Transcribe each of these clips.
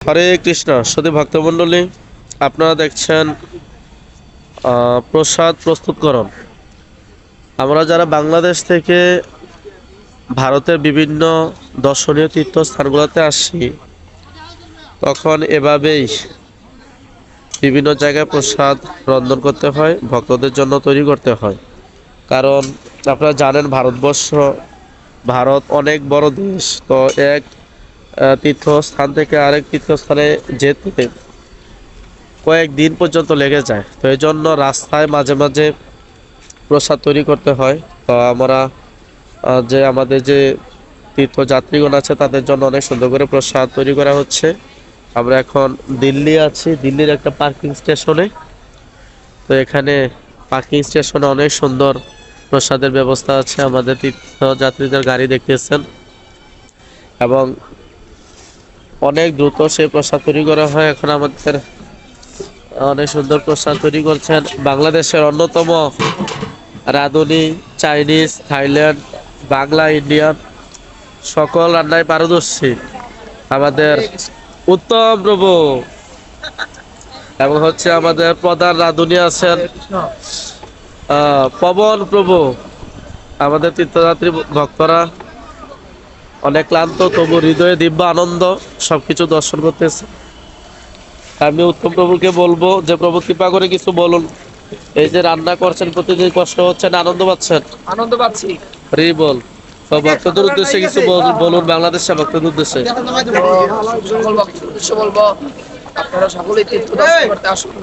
হরে কৃষ্ণ সুধী ভক্তমণ্ডলী, আপনারা দেখছেন প্রসাদ প্রস্তুতকরণ। আমরা যারা বাংলাদেশ থেকে ভারতের বিভিন্ন দর্শনীয় তীর্থস্থানগুলোতে আসি, তখন এভাবেই বিভিন্ন জায়গায় প্রসাদ রন্ধন করতে হয়, ভক্তদের জন্য তৈরি করতে হয়। কারণ আপনারা জানেন, ভারত অনেক বড় দেশ। তো এক তীর্থস্থান থেকে আরেক তীর্থস্থানে যেতে কয়েকদিন পর্যন্ত লেগে যায়। তো এই জন্য রাস্তায় মাঝে মাঝে প্রসাদ তৈরি করতে হয়। তো আমরা আমাদের যে তীর্থযাত্রীগণ আছে তাদের জন্য অনেক সুন্দর করে প্রসাদ তৈরি করা হচ্ছে। আমরা এখন দিল্লি আছি, দিল্লির একটা পার্কিং স্টেশনে। তো এখানে পার্কিং স্টেশনে অনেক সুন্দর প্রসাদের ব্যবস্থা আছে। আমাদের তীর্থযাত্রীদের গাড়ি দেখতেছেন, এবং অনেক দ্রুত সেই প্রসাদ তৈরি করা হয়। এখন আমাদের অনেক সুন্দর প্রসাদ তৈরি করছেন বাংলাদেশের অন্যতম রাঁধুনি, চাইনিজ, থাইল্যান্ড, বাংলা, ইন্ডিয়ান সকল রান্নায় পারদর্শী আমাদের উত্তম প্রভু। এবং আমাদের প্রধান রাঁধুনি আছেন পবন প্রভু। আমাদের তীর্থযাত্রী ভক্তরা অনেক ক্লান্ত, তবু হৃদয়ে দিব্য আনন্দ সবকিছু দর্শন করতেছে। আমি উত্তম প্রভুকে বলবো যে, প্রভু কৃপা করে কিছু বলুন। এই যে রান্না করছেন, প্রতিদিন কষ্ট হচ্ছে না আনন্দ পাচ্ছেন? আনন্দ পাচ্ছি। হরি বল। তো ভক্তদের উদ্দেশ্যে কিছু বলুন, বাংলাদেশের ভক্তদের উদ্দেশ্যে। সকল ভক্তদের উদ্দেশ্যে বলবো, আপনারা সকলেই তীর্থ দর্শন করতে আসুন।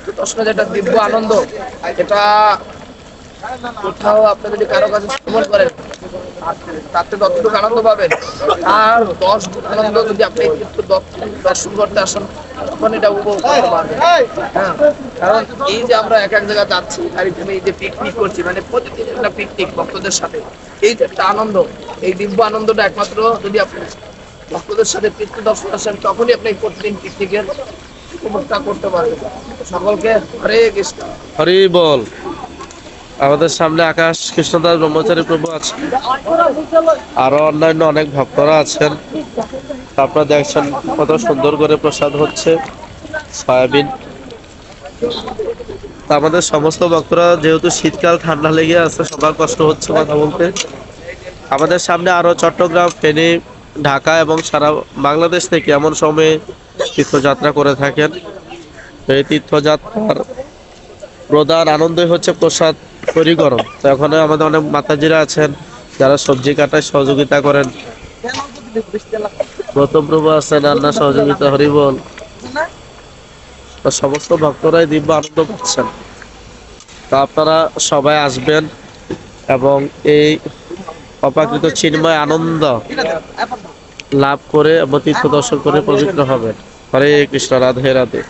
তীর্থ দর্শনে যেটা দিব্য আনন্দ, এটা কোথাও আপনি যদি কারো কাছে শ্রবণ করেন, তাতে ততটুকু আনন্দ পাবেন। আর 10 গুণ আনন্দ যদি আপনি তীর্থ দর্শন করতে আসেন, তখন এটা উপভোগ করতে পারবেন। হ্যাঁ, কারণ এই যে আমরা এক এক জায়গায় যাচ্ছি, আর এখানে এই যে পিকনিক করছি, মানে প্রতিদিন একটা পিকনিক ভক্তদের সাথে, এই যে একটা আনন্দ, এই দিব্য আনন্দটা একমাত্র যদি আপনি ভক্তদের সাথে তীর্থ দর্শন আসেন, তখনই আপনি প্রতিদিন পিকনিকের উপভোগটা করতে পারবেন। সকলকে হরে কৃষ্ণ। হরি বল। আমাদের সামনে আকাশ কৃষ্ণদাস ব্রহ্মচারী প্রভু আছেন, আরো অন্যান্য অনেক ভক্তরা আছেন। আপনারা দেখছেন কত সুন্দর করে প্রসাদ হচ্ছে, সয়াবিন। আমাদের সমস্ত ভক্তরা, যেহেতু শীতকাল, ঠান্ডা লেগে আছে, সবার কষ্ট হচ্ছে কথা বলতে। আমাদের সামনে আরো চট্টগ্রাম, ফেনী, ঢাকা এবং সারা বাংলাদেশ থেকে এমন সময়ে তীর্থযাত্রা করে থাকেন। এই তীর্থযাত্রার প্রধান আনন্দই হচ্ছে প্রসাদ তৈরিকরণ। তো এখন আমাদের অনেক মাতাজিরা আছেন যারা সবজি কাটায় সহযোগিতা করেন। গৌতম প্রভু আছেন রান্না সহযোগিতা, হরিবল। সমস্ত ভক্তরাই দিব্য আনন্দ পাচ্ছেন। তো আপনারা সবাই আসবেন এবং এই অপ্রাকৃত চিন্ময় আনন্দ লাভ করে এবং তীর্থ দর্শন করে পবিত্র হবেন। হরে কৃষ্ণ, রাধে রাধে।